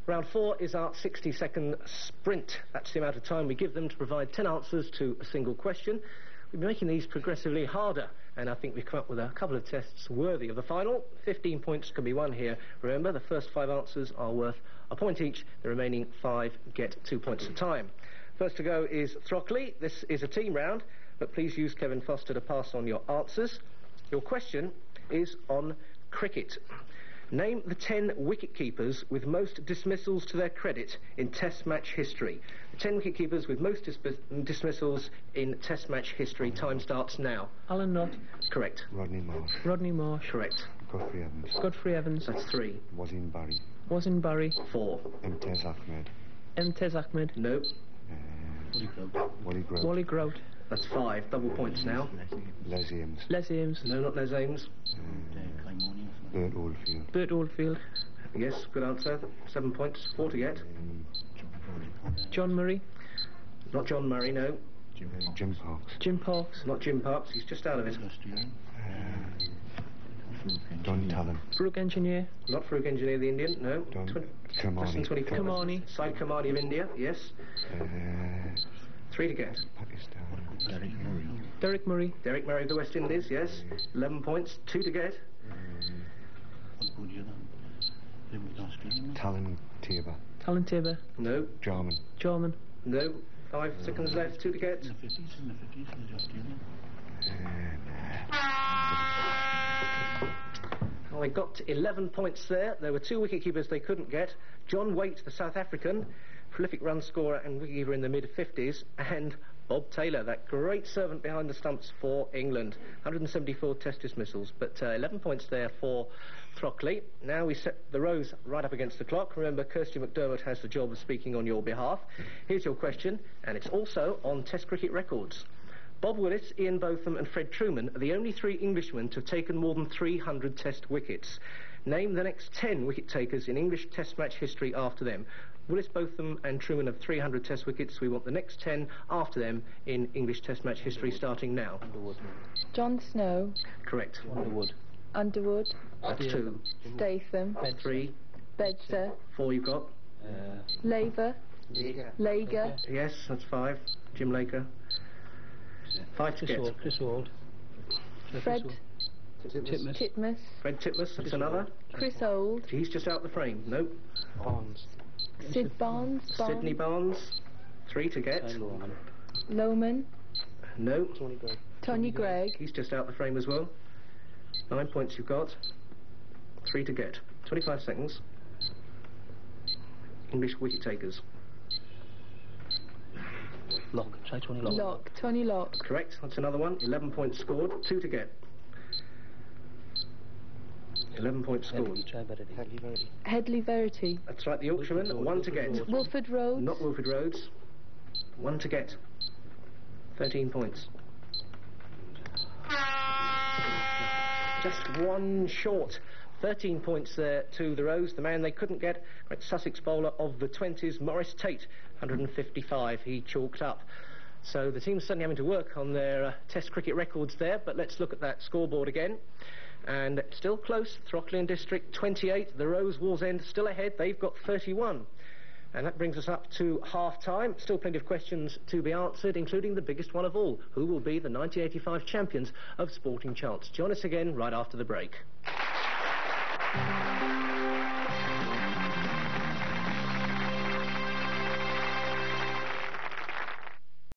Round 4 is our 60-second sprint. That's the amount of time we give them to provide 10 answers to a single question. We'll be making these progressively harder, and I think we've come up with a couple of tests worthy of the final. 15 points can be won here. Remember, the first 5 answers are worth a point each. The remaining 5 get 2 points a time. First to go is Throckley. This is a team round, but please use Kevin Foster to pass on your answers. Your question is on cricket. Name the 10 wicket-keepers with most dismissals to their credit in Test match history. The 10 wicket-keepers with most dismissals in Test match history. Time starts now. Alan Knott. Correct. Rodney Marsh. Rodney Marsh. Correct. Godfrey Evans. Godfrey Evans. That's 3. Wasim Barry. Wasim Barry. 4. Imtiaz Ahmed. Imtiaz Ahmed. No. Wally Grote. Wally Grote. That's 5. Double points now. Les Ames. Les Ames. No, not Les Ames. Bert Oldfield. Bert Oldfield. Yes, good answer. 7 points. 4 to get. John Murray. Not John Murray, no. Jim Parks. Jim Parks. Not Jim Parks, he's just out of it. Don Talon. Brooke Engineer. Not Farooq Engineer, the Indian, no. Kamani. 24. Kamani. Saeed Kamani of India, yes. 3 to get. Pakistan. Derek Murray. Derek Murray of the West Indies, yes. 11 points. 2 to get. Talon Tabor. Talon Tabor. No. Jarman. Jarman. No. 5 seconds left. 2 to get. Well, they got 11 points there. There were 2 wicket-keepers they couldn't get. John Waite, the South African, prolific run scorer and wicket-keeper in the mid-50s, and Bob Taylor, that great servant behind the stumps for England. 174 test dismissals, but 11 points there for Throckley. Now we set the rows right up against the clock. Remember, Kirsty McDermott has the job of speaking on your behalf. Here's your question, and it's also on Test cricket records. Bob Willis, Ian Botham and Fred Truman are the only 3 Englishmen to have taken more than 300 Test wickets. Name the next 10 wicket-takers in English Test match history after them. Willis, Botham and Truman have 300 Test wickets. We want the next 10 after them in English Test match history starting now. John Snow. Correct. Underwood. That's 2. Statham. 3. Bedser. 4 you've got. Laver. Lager. Yes, that's 5. Jim Laker. 5 to get. Chris Ward. Fred Titmus. Titmus. Fred Titmus, that's another. Chris Old. He's just out the frame. Nope. Barnes. Sid Barnes. Sydney Barnes. 3 to get. Lohman. No. Tony Gregg. He's just out the frame as well. 9 points you've got. 3 to get. 25 seconds. English wicket takers. Lock. Try Tony Lock. Lock. Tony Lock. Correct, that's another one. 11 points scored. 2 to get. 11 points scored. Headley Verity. That's right, the Yorkshireman. 1 to get. Wilford Rhodes. Not Wilford Rhodes. 1 to get. 13 points. Just 1 short. 13 points there to the Rose. The man they couldn't get, great Sussex bowler of the 20s, Maurice Tate, 155. He chalked up. So the team's certainly having to work on their Test cricket records there, but let's look at that scoreboard again. And still close, Throckley and District 28, the Rose Wallsend still ahead, they've got 31. And that brings us up to half-time. Still plenty of questions to be answered, including the biggest one of all. Who will be the 1985 champions of Sporting Chance? Join us again right after the break.